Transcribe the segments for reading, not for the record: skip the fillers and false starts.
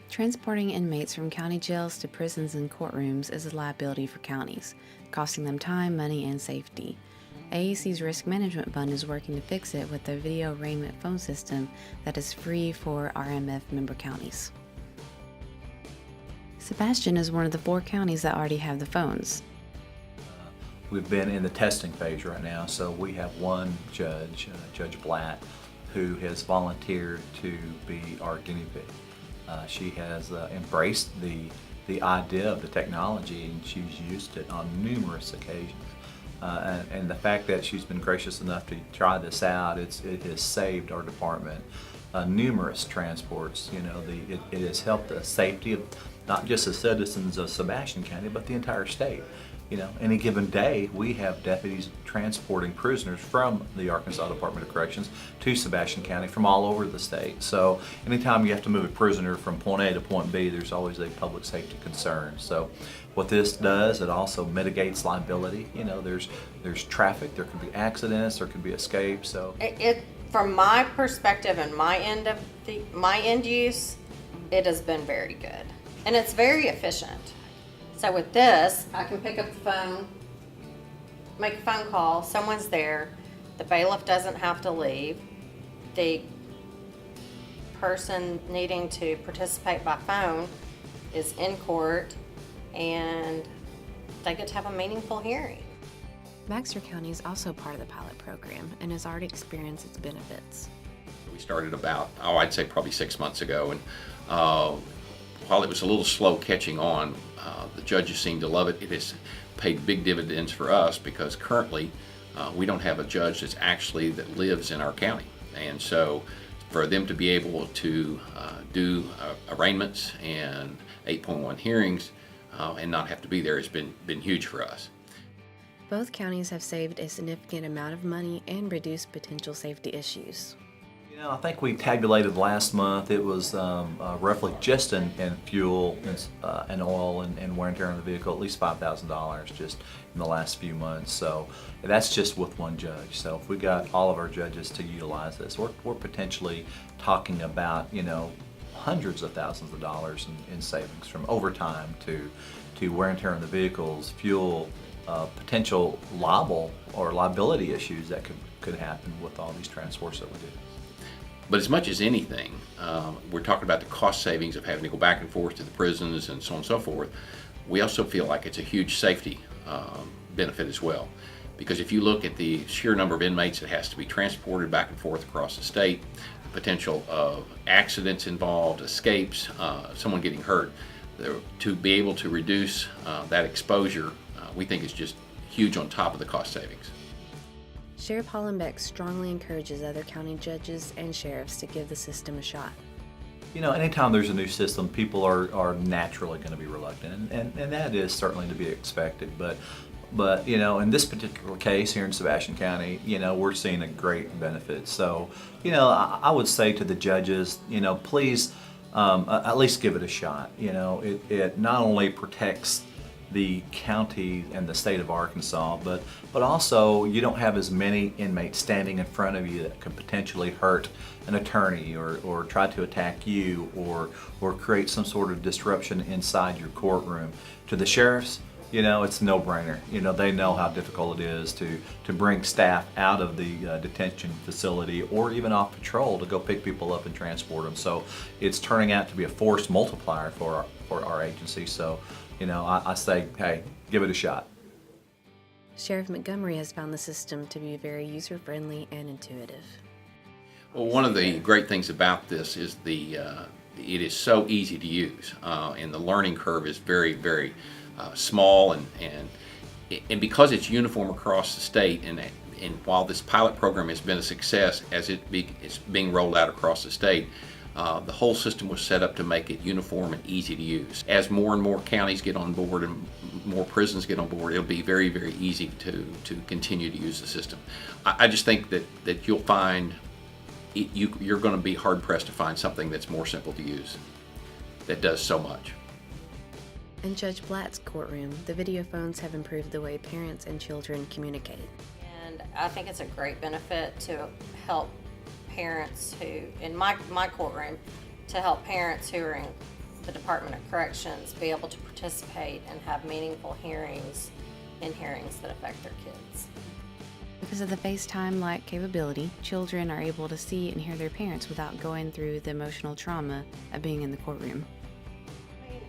Transporting inmates from county jails to prisons and courtrooms is a liability for counties, costing them time, money, and safety. AAC's Risk Management Fund is working to fix it with a video arraignment phone system that is free for RMF member counties. Sebastian is one of the 4 counties that already have the phones. We've been in the testing phase right now, so we have one judge, Judge Blatt, who has volunteered to be our guinea pig. She has embraced the idea of the technology, and she's used it on numerous occasions. And the fact that she's been gracious enough to try this out, it has saved our department numerous transports. You know, it has helped the safety of not just the citizens of Sebastian County, but the entire state. You know, any given day, we have deputies transporting prisoners from the Arkansas Department of Corrections to Sebastian County from all over the state. So anytime you have to move a prisoner from point A to point B, there's always a public safety concern. So what this does, it also mitigates liability. You know, there's traffic, there could be accidents, there could be escapes. So from my perspective and my end use, it has been very good. And it's very efficient. So with this, I can pick up the phone, make a phone call, someone's there, the bailiff doesn't have to leave, the person needing to participate by phone is in court, and they get to have a meaningful hearing. Baxter County is also part of the pilot program and has already experienced its benefits. We started about, I'd say probably 6 months ago, and while it was a little slow catching on, the judges seem to love it. It has paid big dividends for us because currently we don't have a judge that lives in our county. And so for them to be able to do arraignments and 8.1 hearings and not have to be there has been huge for us. Both counties have saved a significant amount of money and reduced potential safety issues. you know, I think we tabulated last month. It was roughly just in fuel and oil and wear and tear on the vehicle, at least $5,000 just in the last few months. So that's just with one judge. So if we got all of our judges to utilize this, we're potentially talking about, you know, hundreds of thousands of dollars in savings, from overtime to wear and tear on the vehicles, fuel, potential liability issues that could happen with all these transports that we do. But as much as anything, we're talking about the cost savings of having to go back and forth to the prisons and so on and so forth. We also feel like it's a huge safety benefit as well. Because if you look at the sheer number of inmates that has to be transported back and forth across the state, the potential of accidents involved, escapes, someone getting hurt, to be able to reduce that exposure, we think is just huge on top of the cost savings. Sheriff Hollenbeck strongly encourages other county judges and sheriffs to give the system a shot. You know, anytime there's a new system, people are naturally going to be reluctant, and that is certainly to be expected. But you know, in this particular case here in Sebastian County, you know, we're seeing a great benefit. So, you know, I would say to the judges, you know, please at least give it a shot. You know, it not only protects the county and the state of Arkansas, but also you don't have as many inmates standing in front of you that could potentially hurt an attorney or try to attack you or create some sort of disruption inside your courtroom. To the sheriffs, you know, it's a no-brainer. You know, they know how difficult it is to bring staff out of the detention facility or even off patrol to go pick people up and transport them. So it's turning out to be a force multiplier for our agency. So, you know, I say, hey, give it a shot. Sheriff Montgomery has found the system to be very user-friendly and intuitive. Well, one of the great things about this is it is so easy to use, and the learning curve is very, very small, and because it's uniform across the state, and while this pilot program has been a success as it's being rolled out across the state, the whole system was set up to make it uniform and easy to use. As more and more counties get on board and more prisons get on board, it'll be very, very easy to continue to use the system. I just think that you'll find you're going to be hard pressed to find something that's more simple to use, that does so much. In Judge Blatt's courtroom, the video phones have improved the way parents and children communicate. And I think it's a great benefit to help parents who, in my courtroom, to help parents who are in the Department of Corrections be able to participate and have meaningful hearings in hearings that affect their kids. Because of the FaceTime-like capability, children are able to see and hear their parents without going through the emotional trauma of being in the courtroom. I mean,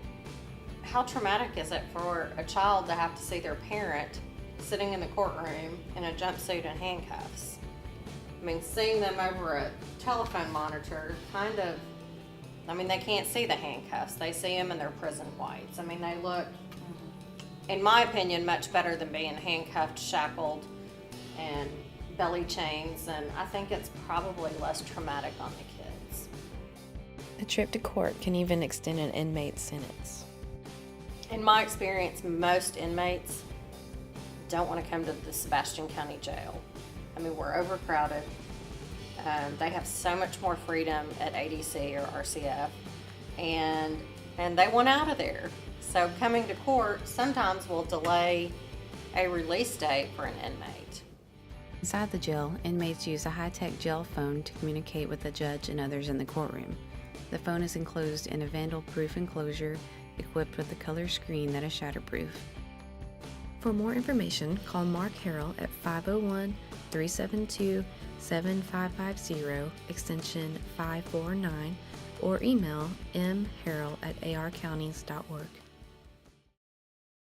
how traumatic is it for a child to have to see their parent sitting in the courtroom in a jumpsuit and handcuffs? I mean, seeing them over a telephone monitor kind of, I mean, they can't see the handcuffs. They see them in their prison whites. I mean, they look, in my opinion, much better than being handcuffed, shackled, and belly chains, and I think it's probably less traumatic on the kids. A trip to court can even extend an inmate's sentence. In my experience, most inmates don't want to come to the Sebastian County Jail. I mean, we're overcrowded. They have so much more freedom at ADC or RCF, and they want out of there. So coming to court sometimes will delay a release date for an inmate. Inside the jail, inmates use a high-tech jail phone to communicate with the judge and others in the courtroom. The phone is enclosed in a vandal-proof enclosure equipped with a color screen that is shatterproof. For more information, call Mark Harrell at 501-372-7550, extension 549, or email mharrell@arcounties.org.